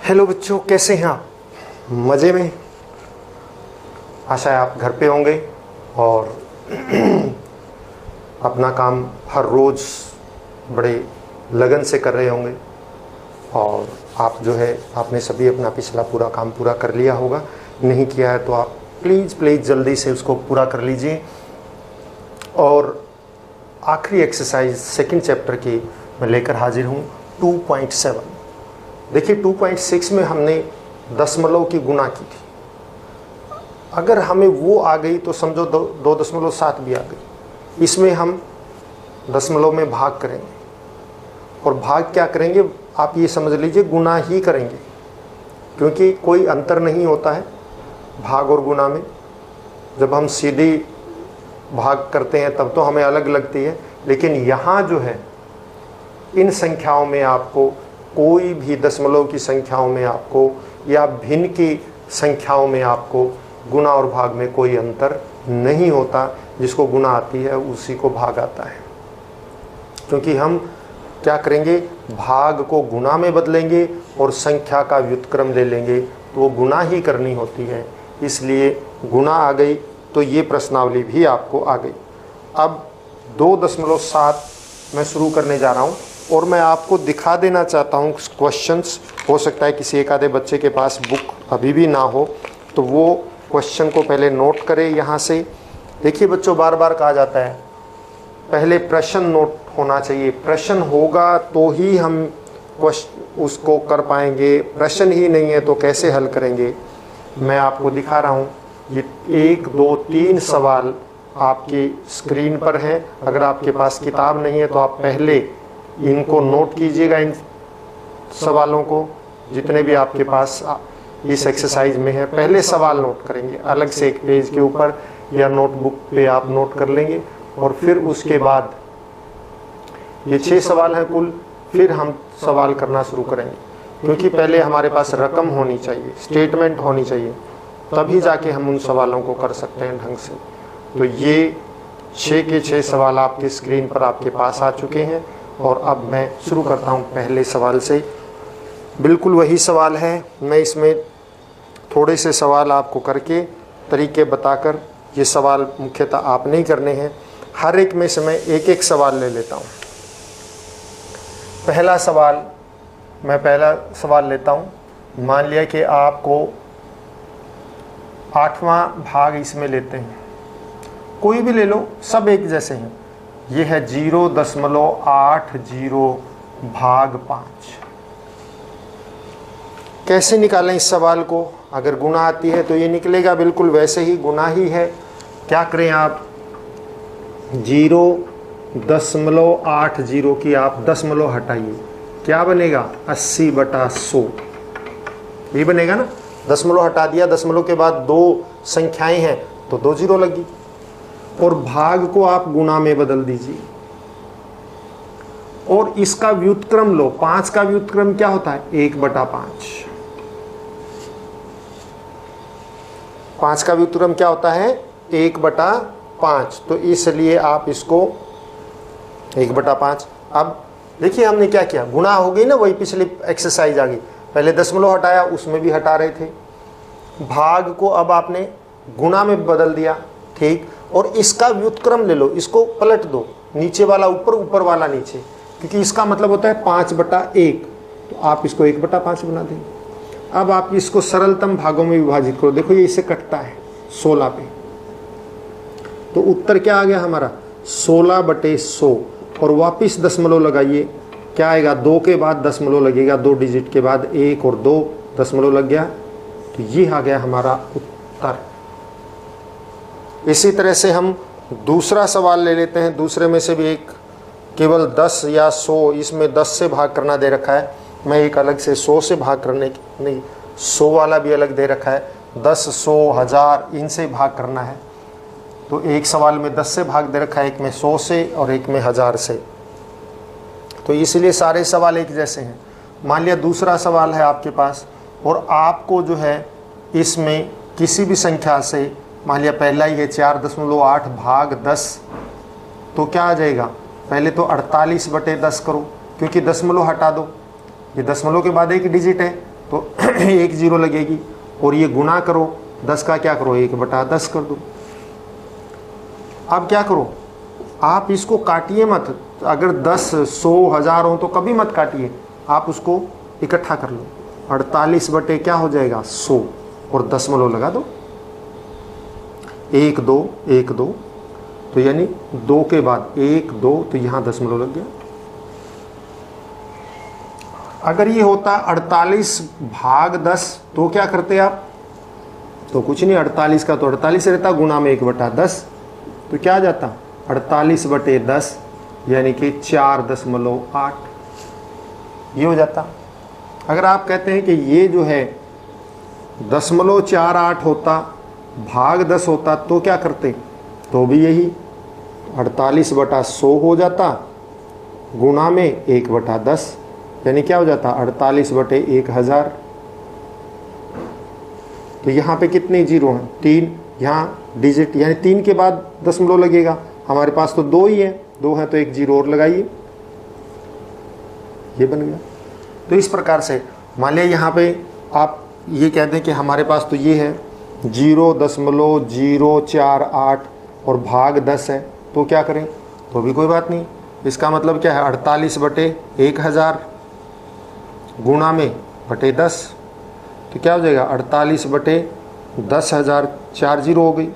Hello बच्चों, कैसे हैं आप? मज़े में? आशा है आप घर पे होंगे और अपना काम हर रोज़ बड़े लगन से कर रहे होंगे। और आप जो है आपने सभी अपना पिछला पूरा काम पूरा कर लिया होगा। नहीं किया है तो आप प्लीज़ जल्दी से उसको पूरा कर लीजिए। और आखिरी एक्सरसाइज सेकंड चैप्टर की मैं लेकर हाजिर हूँ 2.7। देखिए 2.6 में हमने दशमलव की गुणा की थी। अगर हमें वो आ गई तो समझो 2.7 भी आ गई। इसमें हम दशमलव में भाग करेंगे और भाग क्या करेंगे आप ये समझ लीजिए, गुणा ही करेंगे, क्योंकि कोई अंतर नहीं होता है भाग और गुणा में। जब हम सीधी भाग करते हैं तब तो हमें अलग लगती है, लेकिन यहाँ जो है इन संख्याओं में आपको कोई भी दशमलव की संख्याओं में आपको या भिन्न की संख्याओं में आपको गुणा और भाग में कोई अंतर नहीं होता। जिसको गुणा आती है उसी को भाग आता है, क्योंकि हम क्या करेंगे, भाग को गुणा में बदलेंगे और संख्या का व्युत्क्रम ले लेंगे तो वो गुणा ही करनी होती है। इसलिए गुणा आ गई तो ये प्रश्नावली भी आपको आ गई। अब 2.7 मैं शुरू करने जा रहा हूँ और मैं आपको दिखा देना चाहता हूँ क्वेश्चंस। हो सकता है किसी एक आधे बच्चे के पास बुक अभी भी ना हो तो वो क्वेश्चन को पहले नोट करें यहाँ से। देखिए बच्चों, बार बार कहा जाता है पहले प्रश्न नोट होना चाहिए। प्रश्न होगा तो ही हम उसको कर पाएंगे, प्रश्न ही नहीं है तो कैसे हल करेंगे। मैं आपको दिखा रहा हूँ, ये 1 2 3 सवाल आपकी स्क्रीन पर हैं। अगर आपके पास किताब नहीं है तो आप पहले इनको नोट कीजिएगा, इन सवालों को जितने भी आपके पास इस एक्सरसाइज में है। पहले सवाल नोट करेंगे अलग से एक पेज के ऊपर या नोटबुक पे आप नोट कर लेंगे, और फिर उसके बाद ये 6 सवाल हैं कुल। फिर हम सवाल करना शुरू करेंगे, क्योंकि पहले हमारे पास रकम होनी चाहिए, स्टेटमेंट होनी चाहिए, तभी जाके हम उन सवालों को कर सकते हैं ढंग से। तो ये 6 के 6 सवाल आपकी स्क्रीन पर आपके पास आ चुके हैं और अब मैं शुरू करता हूँ पहले सवाल से। बिल्कुल वही सवाल है, मैं इसमें थोड़े से सवाल आपको करके तरीके बताकर, ये सवाल मुख्यतः आप नहीं करने हैं, हर एक में से मैं एक एक सवाल ले लेता हूँ। पहला सवाल लेता हूँ। मान लिया कि आपको 8वां भाग इसमें लेते हैं, कोई भी ले लो, सब एक जैसे हैं। ये है 0.80 भाग 5। कैसे निकालें इस सवाल को? अगर गुणा आती है तो ये निकलेगा बिल्कुल वैसे ही, गुणा ही है। क्या करें आप, 0.80 की आप दशमलव हटाइए, क्या बनेगा 80/100। ये बनेगा ना, दशमलव हटा दिया, दशमलव के बाद 2 संख्याएं हैं तो 2 0 लगी, और भाग को आप गुणा में बदल दीजिए और इसका व्युत्क्रम लो। 5 का व्युत्क्रम क्या होता है, 1/5। 5 का व्युत्क्रम क्या होता है, 1/5। तो इसलिए आप इसको 1/5। अब देखिए हमने क्या किया, गुणा हो गई ना, वही पिछली एक्सरसाइज आ गई। पहले दशमलव हटाया, उसमें भी हटा रहे थे। भाग को अब आपने गुणा में बदल दिया, ठीक। और इसका व्युत्क्रम ले लो, इसको पलट दो, नीचे वाला ऊपर, ऊपर वाला नीचे, क्योंकि इसका मतलब होता है 5/1, तो आप इसको 1/5 बना देंगे। अब आप इसको सरलतम भागों में विभाजित करो। देखो ये इससे कटता है 16 पे, तो उत्तर क्या आ गया हमारा 16/100। और वापिस दशमलव लगाइए, क्या आएगा, 2 के बाद दशमलव लगेगा, 2 डिजिट के बाद 1 और 2 दशमलव लग गया, तो ये आ गया हमारा उत्तर। इसी तरह से हम दूसरा सवाल ले लेते हैं। दूसरे में से भी एक, केवल 10 या 100, इसमें 10 से भाग करना दे रखा है, मैं एक अलग से 100 से भाग करने की नहीं, 100 वाला भी अलग दे रखा है, 10 100 1000 इनसे भाग करना है। तो एक सवाल में 10 से भाग दे रखा है, एक में 100 से और एक में 1000 से, तो इसलिए सारे सवाल एक जैसे हैं। मान लिया दूसरा सवाल है आपके पास और आपको जो है इसमें किसी भी संख्या से, मान लिया पहला ही है 4.8 भाग 10, तो क्या आ जाएगा, पहले तो 48/10 करो, क्योंकि दशमलव हटा दो, ये दशमलव के बाद एक डिजिट है, तो 1 जीरो लगेगी। और ये गुना करो 10 का क्या करो 1/10 कर दो। अब क्या करो, आप इसको काटिए मत। अगर 10, 100, 1000 हो तो कभी मत काटिए, आप उसको इकट्ठा कर लो। 48 बटे क्या हो जाएगा 100 और दशमलव लगा दो। 1 2 1 2, तो यानी 2 के बाद 1 2, तो यहाँ दशमलव लग गया। अगर ये होता 48 भाग 10 तो क्या करते आप, तो कुछ नहीं, 48 का तो 48 रहता, गुना में 1/10, तो क्या आ जाता 48 बटे 10 यानी कि 4.8 ये हो जाता। अगर आप कहते हैं कि ये जो है 0.48 होता भाग 10 होता तो क्या करते, तो भी यही 48/100 हो जाता गुना में 1/10 यानी क्या हो जाता 48 बटे 1000। तो यहाँ पे कितने जीरो हैं 3, यहाँ डिजिट यानी 3 के बाद दशमलव लगेगा। हमारे पास तो 2 ही है, 2 है तो 1 जीरो और लगाइए, ये बन गया। तो इस प्रकार से मान लिया यहाँ पे आप ये कहते हैं कि हमारे पास तो ये है 0.048 और भाग 10 है, तो क्या करें, तो भी कोई बात नहीं। इसका मतलब क्या है 48 बटे 1000 गुणा में बटे 10, तो क्या हो जाएगा 48 बटे 10,000, 4 जीरो हो गई।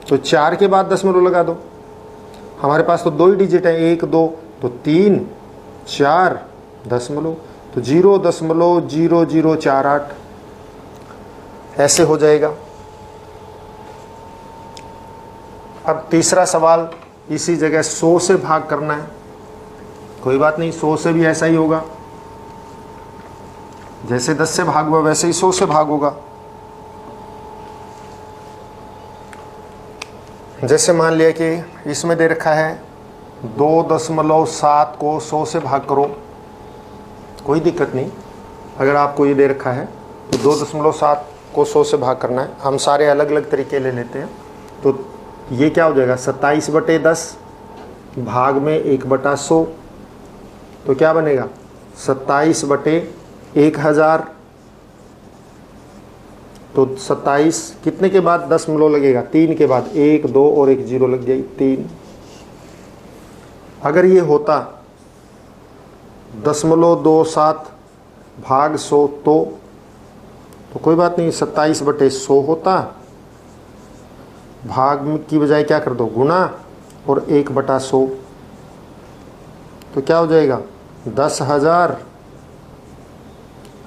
तो 4 के बाद दशमलव लगा दो। हमारे पास तो 2 ही डिजिट है 1 2, तो 3 4 दशमलव, तो 0.0048 ऐसे हो जाएगा। अब तीसरा सवाल, इसी जगह 100 से भाग करना है। कोई बात नहीं, 100 से भी ऐसा ही होगा, जैसे 10 से भाग हुआ वैसे ही 100 से भाग होगा। जैसे मान लिया कि इसमें दे रखा है 2.7 को 100 से भाग करो, कोई दिक्कत नहीं। अगर आपको ये दे रखा है तो 2.7 को 100 से भाग करना है। हम सारे अलग अलग तरीके ले लेते हैं। तो ये क्या हो जाएगा 27 बटे 10 भाग में 1/100, तो क्या बनेगा 27 बटे 1000। तो 27 कितने के बाद दशमलव लगेगा 3 के बाद 1 2 और 1 जीरो लग जाएगी 3। अगर ये होता 0.27 भाग 100 तो कोई बात नहीं, 27 बटे 100 होता, भाग की बजाय क्या कर दो गुना और 1/100, तो क्या हो जाएगा 10,000।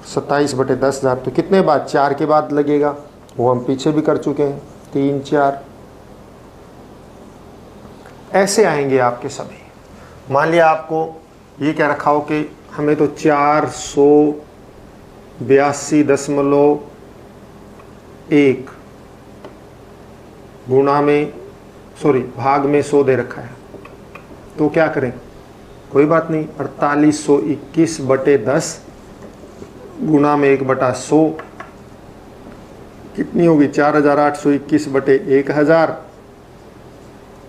27 बटे 10,000, तो कितने बाद 4 के बाद लगेगा, वो हम पीछे भी कर चुके हैं 3 4। ऐसे आएंगे आपके सभी। मान लिया आपको ये क्या रखा हो कि हमें तो 482.1 गुणा में भाग में 100 दे रखा है, तो क्या करें, कोई बात नहीं, 4821 बटे 10 गुणा में 1/100 कितनी होगी 4821 बटे 1000।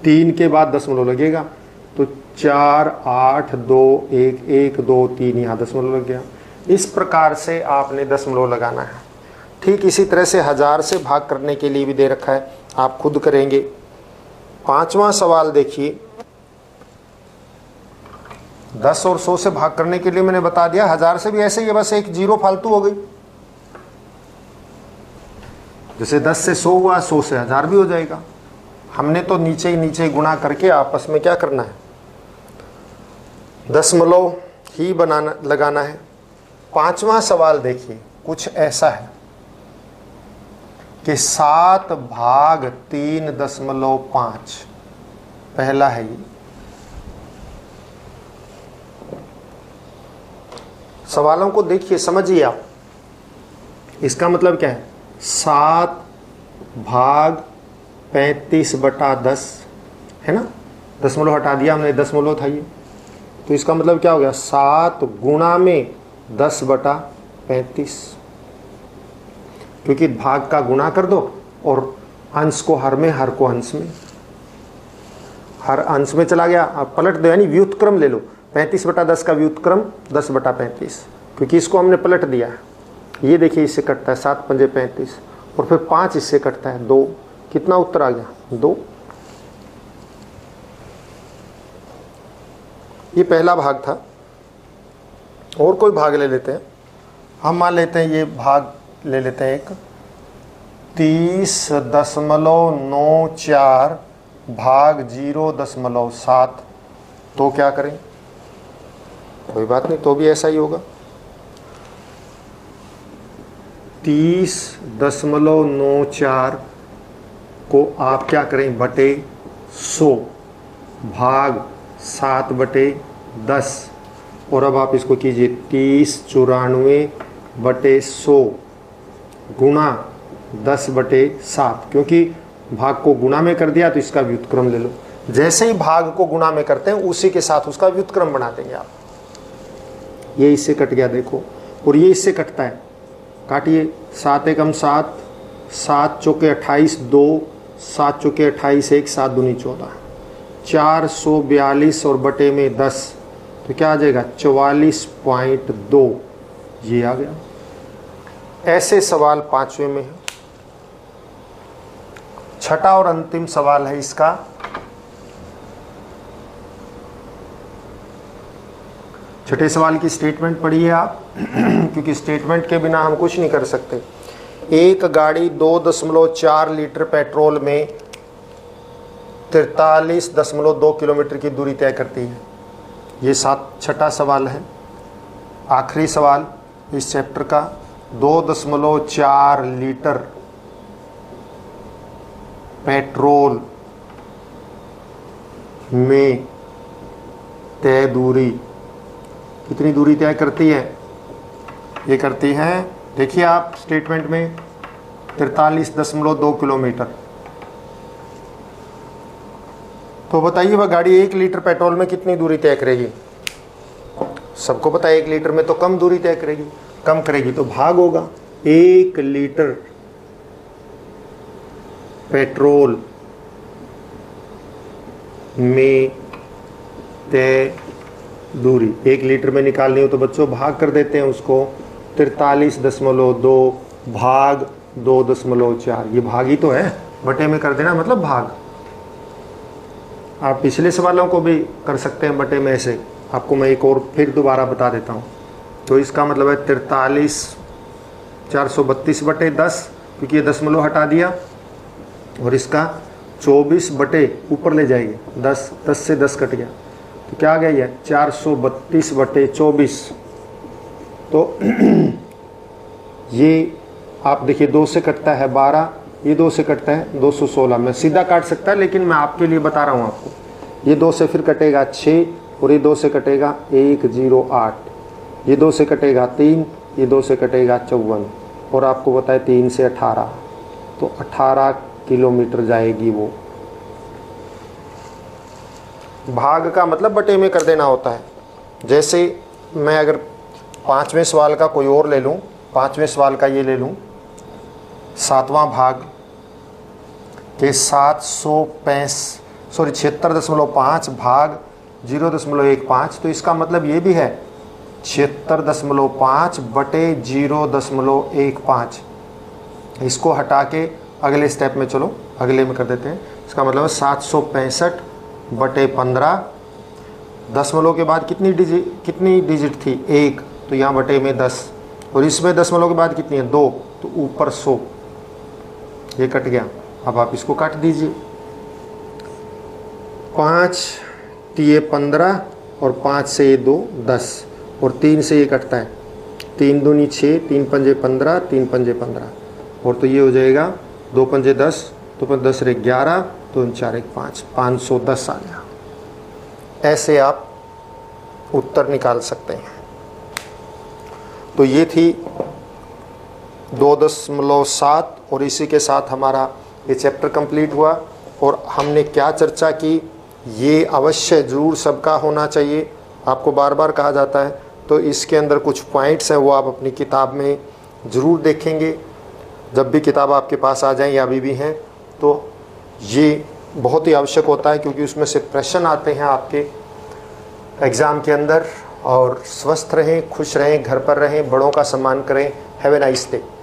3 के बाद दशमलव लगेगा, तो 4 8 2 1 1 2 3 यहाँ दशमलव लग गया। इस प्रकार से आपने दशमलव लगाना है। ठीक इसी तरह से 1000 से भाग करने के लिए भी दे रखा है, आप खुद करेंगे। 5वां सवाल देखिए, 10 और 100 से भाग करने के लिए मैंने बता दिया। 1000 से भी ऐसे ही है, बस 1 जीरो फालतू हो गई। जैसे 10 से 100 हुआ, 100 से 1000 भी हो जाएगा। हमने तो नीचे ही गुणा करके आपस में क्या करना है, दशमलव ही लगाना है। 5वां सवाल देखिए, कुछ ऐसा है कि 7 भाग 3.5 पहला है ये। सवालों को देखिए, समझिए आप। इसका मतलब क्या है, 7 भाग 35/10 है ना, दशमलव हटा दिया हमने, दशमलव था ये। तो इसका मतलब क्या हो गया 7 गुणा में 10/35, क्योंकि भाग का गुणा कर दो और अंश को हर में, हर को अंश में, हर अंश में चला गया। आप पलट दो, यानी व्युत्क्रम ले लो। 35/10 का व्युत्क्रम 10/35, क्योंकि इसको हमने पलट दिया है। ये देखिए इससे कटता है 7 पंजे 35 और फिर 5 इससे कटता है 2। कितना उत्तर आ गया? 2। ये पहला भाग था। और कोई भाग ले लेते हैं। हम मान लेते हैं ये भाग ले लेते हैं एक 30.94 भाग 0.7। तो क्या करें? कोई बात नहीं, तो भी ऐसा ही होगा। 30.94 को आप क्या करें? बटे 100 भाग 7/10। और अब आप इसको कीजिए 30/94/100 गुणा 10/7। क्योंकि भाग को गुणा में कर दिया तो इसका व्युत्क्रम ले लो। जैसे ही भाग को गुणा में करते हैं उसी के साथ उसका व्युत्क्रम बना देंगे आप। ये इससे कट गया देखो, और ये इससे कटता है। काटिए 7 एकम 7, 7 चौके 28 2, 7 चौके 28 1, 7 दूनी 14, 442 और बटे में 10 तो क्या आ जाएगा? 44.2। ये आ गया। ऐसे सवाल 5वें में है। छठा और अंतिम सवाल है इसका। छठे सवाल की स्टेटमेंट पढ़िए आप क्योंकि स्टेटमेंट के बिना हम कुछ नहीं कर सकते। एक गाड़ी 2.4 लीटर पेट्रोल में 43.2 किलोमीटर की दूरी तय करती है। ये छठा सवाल है, आखिरी सवाल इस चैप्टर का। 2.4 लीटर पेट्रोल में तय दूरी कितनी दूरी तय करती है? ये करती है, देखिए आप स्टेटमेंट में 43.2 किलोमीटर। तो बताइए वह गाड़ी 1 लीटर पेट्रोल में कितनी दूरी तय करेगी? सबको पता है 1 लीटर में तो कम दूरी तय करेगी, कम करेगी तो भाग होगा। 1 लीटर पेट्रोल में तय दूरी 1 लीटर में निकालनी हो तो बच्चों भाग कर देते हैं उसको। 43.2 भाग 2.4। ये भाग ही तो है, बटे में कर देना मतलब भाग। आप पिछले सवालों को भी कर सकते हैं बटे में ऐसे। आपको मैं एक और फिर दोबारा बता देता हूँ। तो इसका मतलब है 43,432/10 क्योंकि ये दशमलव हटा दिया, और इसका 24 बटे ऊपर ले जाएंगे 10 से 10 कट गया तो क्या आ गया? ये 432/24। तो ये आप देखिए 2 से कटता है 12, ये 2 से कटता है 216। मैं सीधा काट सकता है लेकिन मैं आपके लिए बता रहा हूँ आपको। ये 2 से फिर कटेगा 6, और ये 2 से कटेगा 108, ये 2 से कटेगा 3, ये 2 से कटेगा 54, और आपको बताए 3 से 18 तो 18 किलोमीटर जाएगी वो। भाग का मतलब बटे में कर देना होता है। जैसे मैं अगर 5वें सवाल का कोई और ले लूँ, 5वें सवाल का ये ले लूँ 7वां भाग के 76.5 भाग 0.15 तो इसका मतलब ये भी है 76.5 बटे 0.15। इसको हटा के अगले स्टेप में चलो, अगले में कर देते हैं। इसका मतलब है 765/15। दशमलव के बाद कितनी डिजिट थी? 1, तो यहाँ बटे में 10, और इसमें दशमलव के बाद कितनी है? 2, तो ऊपर 100। ये कट गया। अब आप इसको काट दीजिए। 5 ये 15 और 5 से ये 2 10 और 3 से ये कटता है 3 दूनी 6, 3 पंजे 15, 3 पंजे 15, और तो ये हो जाएगा 2 पंजे 10, तो 10 रे 11, तो 4 1 5, 510 आ गया। ऐसे आप उत्तर निकाल सकते हैं। तो ये थी 2.7 और इसी के साथ हमारा ये चैप्टर कंप्लीट हुआ। और हमने क्या चर्चा की, ये अवश्य ज़रूर सबका होना चाहिए, आपको बार बार कहा जाता है। तो इसके अंदर कुछ पॉइंट्स हैं वो आप अपनी किताब में ज़रूर देखेंगे जब भी किताब आपके पास आ जाए या अभी भी हैं। तो ये बहुत ही आवश्यक होता है क्योंकि उसमें से प्रश्न आते हैं आपके एग्ज़ाम के अंदर और स्वस्थ रहें, खुश रहें, घर पर रहें, बड़ों का सम्मान करें। Have a nice day.